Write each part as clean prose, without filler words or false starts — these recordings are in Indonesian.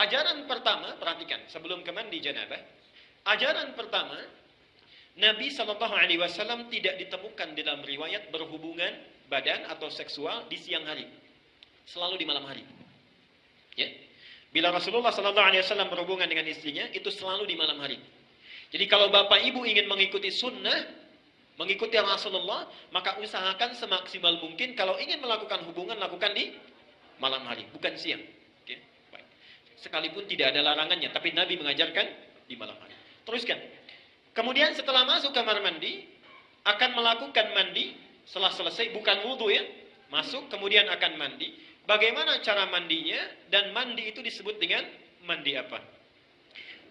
Ajaran pertama, perhatikan, sebelum ke mandi janabah. Ajaran pertama, Nabi Shallallahu Alaihi Wasallam tidak ditemukan dalam riwayat berhubungan badan atau seksual di siang hari, selalu di malam hari. Ya. Bila Rasulullah Shallallahu Alaihi Wasallam berhubungan dengan istrinya, itu selalu di malam hari. Jadi kalau bapak ibu ingin mengikuti sunnah, mengikuti Rasulullah, maka usahakan semaksimal mungkin kalau ingin melakukan hubungan, lakukan di malam hari, bukan siang. Oke, baik. Sekalipun tidak ada larangannya, tapi Nabi mengajarkan di malam hari. Teruskan. Kemudian setelah masuk kamar mandi, akan melakukan mandi, setelah selesai, bukan wudhu ya, masuk kemudian akan mandi. Bagaimana cara mandinya, dan mandi itu disebut dengan mandi apa?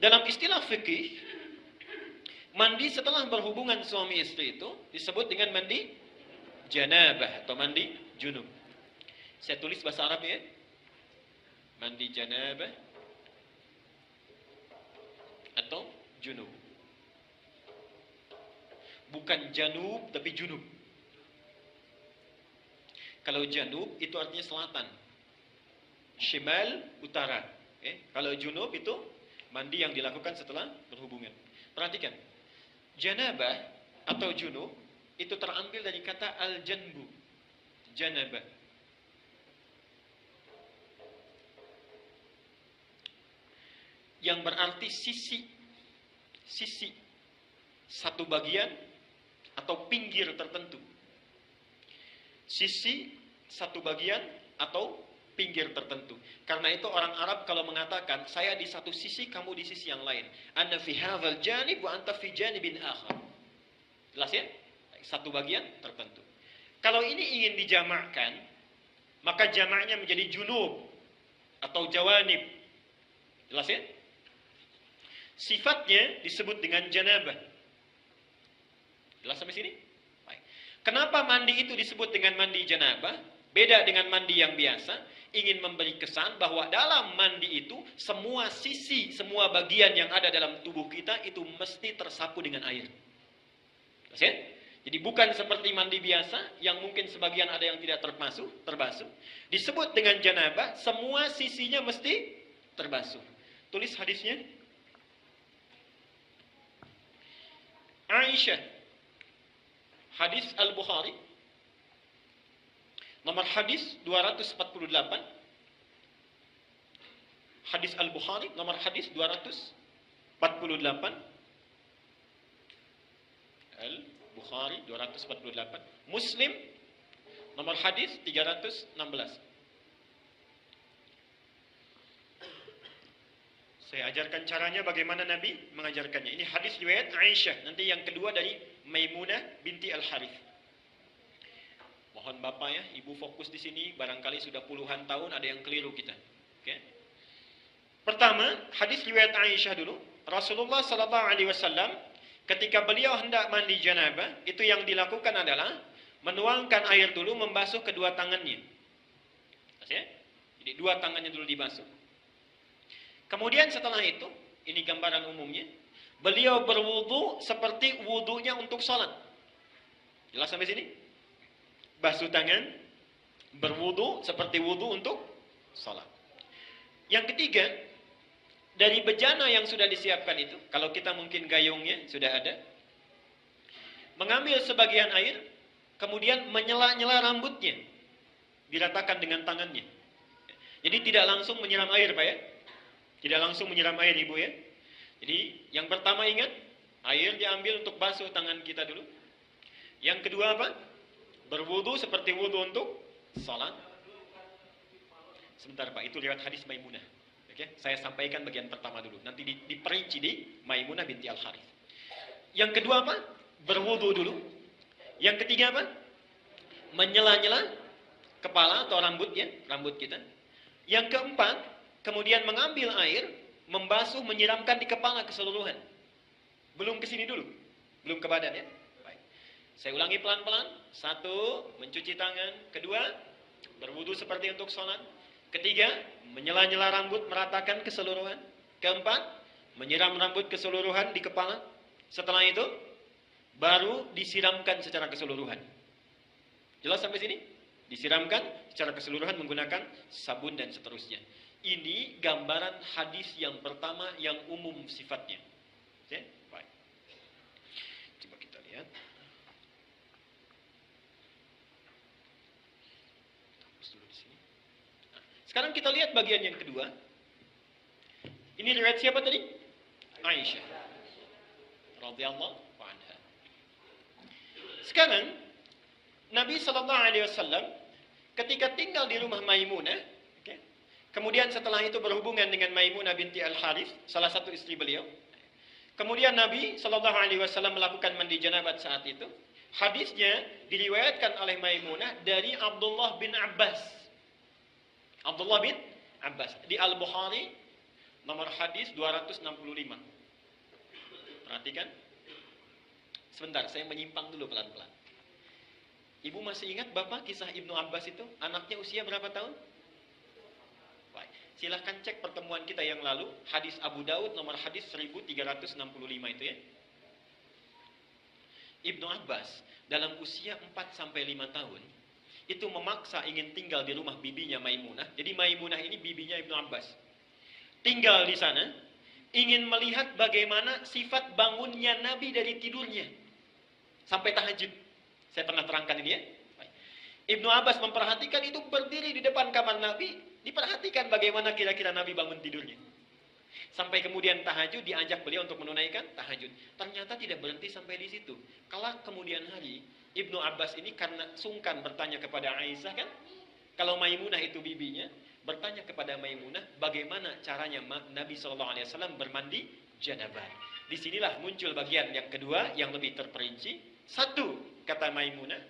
Dalam istilah fikih, mandi setelah berhubungan suami istri itu disebut dengan mandi janabah atau mandi junub. Saya tulis bahasa Arab ya. Mandi janabah atau junub. Bukan janub tapi junub. Kalau janub itu artinya selatan. Shimal utara. Kalau junub itu mandi yang dilakukan setelah berhubungan. Perhatikan. Janabah atau junub itu terambil dari kata al-janbu. Janabah. Yang berarti sisi. Sisi. Satu bagian atau pinggir tertentu. Sisi, satu bagian atau pinggir tertentu. Karena itu orang Arab kalau mengatakan, saya di satu sisi, kamu di sisi yang lain. Ana fi hadzal janib wa anta fi janibin akhar. Jelas ya? Satu bagian tertentu. Kalau ini ingin dijamakkan, maka jamaknya menjadi junub atau jawanib. Jelas ya? Sifatnya disebut dengan janabah. Jelas sampai sini? Baik. Kenapa mandi itu disebut dengan mandi janabah? Beda dengan mandi yang biasa. Ingin memberi kesan bahwa dalam mandi itu semua sisi, semua bagian yang ada dalam tubuh kita itu mesti tersapu dengan air. Jelas ya? Jadi bukan seperti mandi biasa yang mungkin sebagian ada yang tidak terbasuh. Disebut dengan janabah, semua sisinya mesti terbasuh. Tulis hadisnya. Aisyah. Hadis Al-Bukhari. Nomor hadis 248. Hadis Al-Bukhari nomor hadis 248. Al-Bukhari 248. Muslim nomor hadis 316. Saya ajarkan caranya bagaimana Nabi mengajarkannya. Ini hadis riwayat Aisyah. Nanti yang kedua dari Maimunah binti Al-Harith. Mohon Bapak ya, Ibu fokus di sini. Barangkali sudah puluhan tahun ada yang keliru kita. Oke. Pertama, hadis riwayat Aisyah dulu. Rasulullah sallallahu alaihi wasallam ketika beliau hendak mandi janabah, itu yang dilakukan adalah menuangkan air dulu, membasuh kedua tangannya. Ya? Jadi dua tangannya dulu dibasuh. Kemudian setelah itu, ini gambaran umumnya, beliau berwudu seperti wudunya untuk sholat. Jelas sampai sini? Basuh tangan, berwudu seperti wudu untuk sholat. Yang ketiga, dari bejana yang sudah disiapkan itu, kalau kita mungkin gayungnya sudah ada, mengambil sebagian air, kemudian menyela-nyela rambutnya, diratakan dengan tangannya. Jadi tidak langsung menyiram air Pak ya. Tidak langsung menyiram air Ibu ya. Jadi yang pertama ingat, air diambil untuk basuh tangan kita dulu. Yang kedua apa? Berwudu seperti wudu untuk salat. Sebentar Pak, itu lewat hadis Maimunah. Oke, saya sampaikan bagian pertama dulu. Nanti diperinci di Maimunah binti Al-Harith. Yang kedua apa? Berwudu dulu. Yang ketiga apa? Menyela-nyela kepala atau rambut ya, rambut kita. Yang keempat, kemudian mengambil air, membasuh, menyiramkan di kepala keseluruhan. Belum ke sini dulu. Belum ke badan ya. Baik. Saya ulangi pelan-pelan. Satu, mencuci tangan. Kedua, berwudu seperti untuk sholat. Ketiga, menyela-nyela rambut, meratakan keseluruhan. Keempat, menyiram rambut keseluruhan di kepala. Setelah itu, baru disiramkan secara keseluruhan. Jelas sampai sini? Disiramkan secara keseluruhan menggunakan sabun dan seterusnya. Ini gambaran hadis yang pertama yang umum sifatnya. Oke, baik. Coba kita lihat. Hapus dulu di sini. Nah, sekarang kita lihat bagian yang kedua. Ini riwayat siapa tadi? Aisyah radhiyallahu anha. Sekarang Nabi sallallahu alaihi wasallam ketika tinggal di rumah Maimunah, kemudian setelah itu berhubungan dengan Maimunah binti Al-Harith, salah satu istri beliau. Kemudian Nabi sallallahu alaihi wasallam melakukan mandi janabat saat itu. Hadisnya diriwayatkan oleh Maimunah dari Abdullah bin Abbas. Abdullah bin Abbas di Al-Bukhari nomor hadis 265. Perhatikan. Sebentar, saya menyimpang dulu pelan-pelan. Ibu masih ingat Bapak kisah Ibnu Abbas itu? Anaknya usia berapa tahun? Baik. Silahkan cek pertemuan kita yang lalu. Hadis Abu Daud nomor hadis 1365 itu ya. Ibnu Abbas dalam usia 4-5 tahun itu memaksa ingin tinggal di rumah bibinya Maimunah. Jadi Maimunah ini bibinya Ibnu Abbas. Tinggal di sana, ingin melihat bagaimana sifat bangunnya Nabi dari tidurnya sampai tahajud. Saya pernah terangkan ini ya. Ibnu Abbas memperhatikan itu berdiri di depan kamar Nabi, diperhatikan bagaimana kira-kira Nabi bangun tidurnya. Sampai kemudian tahajud, diajak beliau untuk menunaikan tahajud. Ternyata tidak berhenti sampai di situ. Kalau kemudian hari, Ibnu Abbas ini karena sungkan bertanya kepada Aisyah kan, kalau Maimunah itu bibinya, bertanya kepada Maimunah bagaimana caranya Nabi SAW bermandi janabah. Disinilah muncul bagian yang kedua yang lebih terperinci. Satu, kata Maimunah,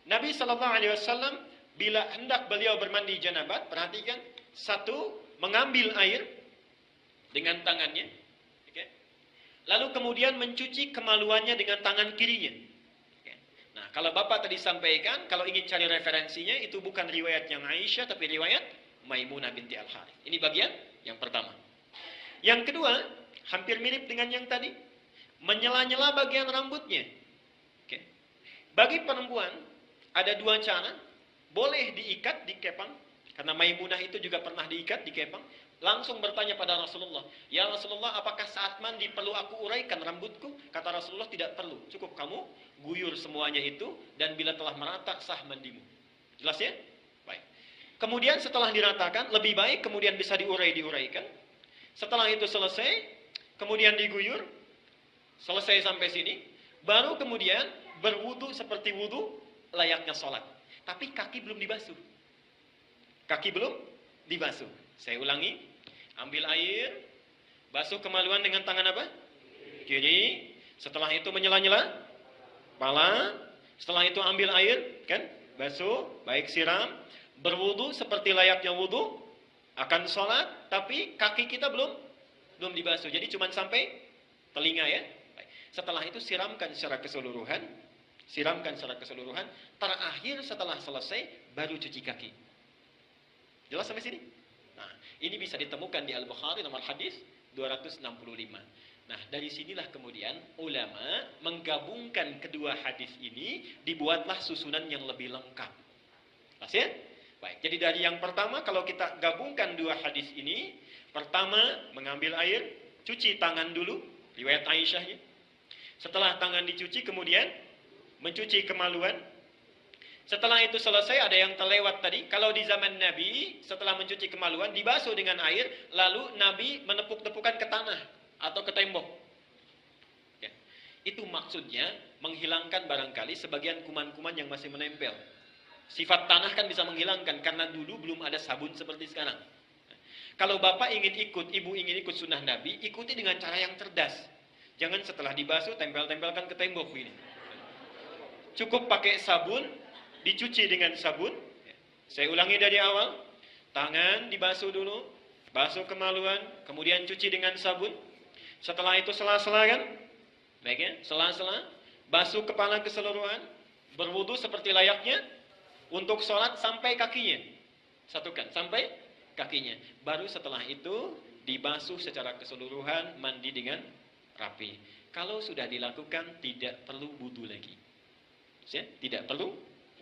Nabi SAW bila hendak beliau bermandi janabat, perhatikan, satu, mengambil air dengan tangannya, lalu kemudian mencuci kemaluannya dengan tangan kirinya. Nah, kalau Bapak tadi sampaikan, kalau ingin cari referensinya, itu bukan riwayat yang Aisyah, tapi riwayat Maimunah binti Al-Harith. Ini bagian yang pertama. Yang kedua, hampir mirip dengan yang tadi, menyela-nyela bagian rambutnya. Bagi perempuan, ada dua cara. Boleh diikat, dikepang, karena Maimunah itu juga pernah diikat, dikepang. Langsung bertanya pada Rasulullah, ya Rasulullah, apakah saat mandi perlu aku uraikan rambutku? Kata Rasulullah, tidak perlu. Cukup kamu guyur semuanya itu, dan bila telah merata, sah mandimu. Jelas ya? Baik. Kemudian setelah diratakan, lebih baik kemudian bisa diuraikan. Setelah itu selesai, kemudian diguyur, selesai sampai sini, baru kemudian berwudu seperti wudu layaknya sholat. Tapi kaki belum dibasuh. Kaki belum dibasuh. Saya ulangi, ambil air, basuh kemaluan dengan tangan apa? Kiri. Setelah itu menyela-nyela kepala. Setelah itu ambil air, kan? Basuh, baik siram, berwudu seperti layaknya wudu, akan sholat, tapi kaki kita belum dibasuh. Jadi cuma sampai telinga ya. Baik. Setelah itu siramkan secara keseluruhan. Terakhir setelah selesai baru cuci kaki. Jelas sampai sini? Nah, ini bisa ditemukan di Al-Bukhari nomor hadis 265. Nah, dari sinilah kemudian ulama menggabungkan kedua hadis ini, dibuatlah susunan yang lebih lengkap. Pas ya? Baik, jadi dari yang pertama kalau kita gabungkan dua hadis ini, pertama mengambil air, cuci tangan dulu, riwayat Aisyahnya. Setelah tangan dicuci kemudian mencuci kemaluan. Setelah itu selesai, ada yang terlewat tadi. Kalau di zaman Nabi, setelah mencuci kemaluan, dibasuh dengan air, lalu Nabi menepuk-tepukan ke tanah atau ke tembok. Ya. Itu maksudnya menghilangkan barangkali sebagian kuman-kuman yang masih menempel. Sifat tanah kan bisa menghilangkan, karena dulu belum ada sabun seperti sekarang. Kalau Bapak ingin ikut, Ibu ingin ikut sunnah Nabi, ikuti dengan cara yang cerdas. Jangan setelah dibasuh, tempel-tempelkan ke tembok begini. Cukup pakai sabun, dicuci dengan sabun. Saya ulangi dari awal. Tangan dibasuh dulu, basuh kemaluan, kemudian cuci dengan sabun. Setelah itu sela-sela kan? Baik ya, sela-sela, basuh kepala keseluruhan, berwudu seperti layaknya untuk sholat sampai kakinya. Satukan, sampai kakinya. Baru setelah itu dibasuh secara keseluruhan, mandi dengan rapi. Kalau sudah dilakukan, tidak perlu wudu lagi. Ya, tidak perlu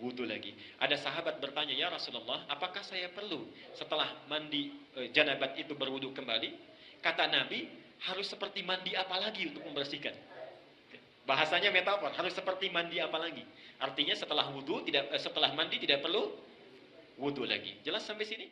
wudu lagi. Ada sahabat bertanya, ya Rasulullah, apakah saya perlu setelah mandi janabat itu berwudu kembali? Kata Nabi, harus seperti mandi apa lagi untuk membersihkan? Bahasanya metafor, harus seperti mandi apa lagi? Artinya setelah mandi tidak perlu wudu lagi. Jelas sampai sini?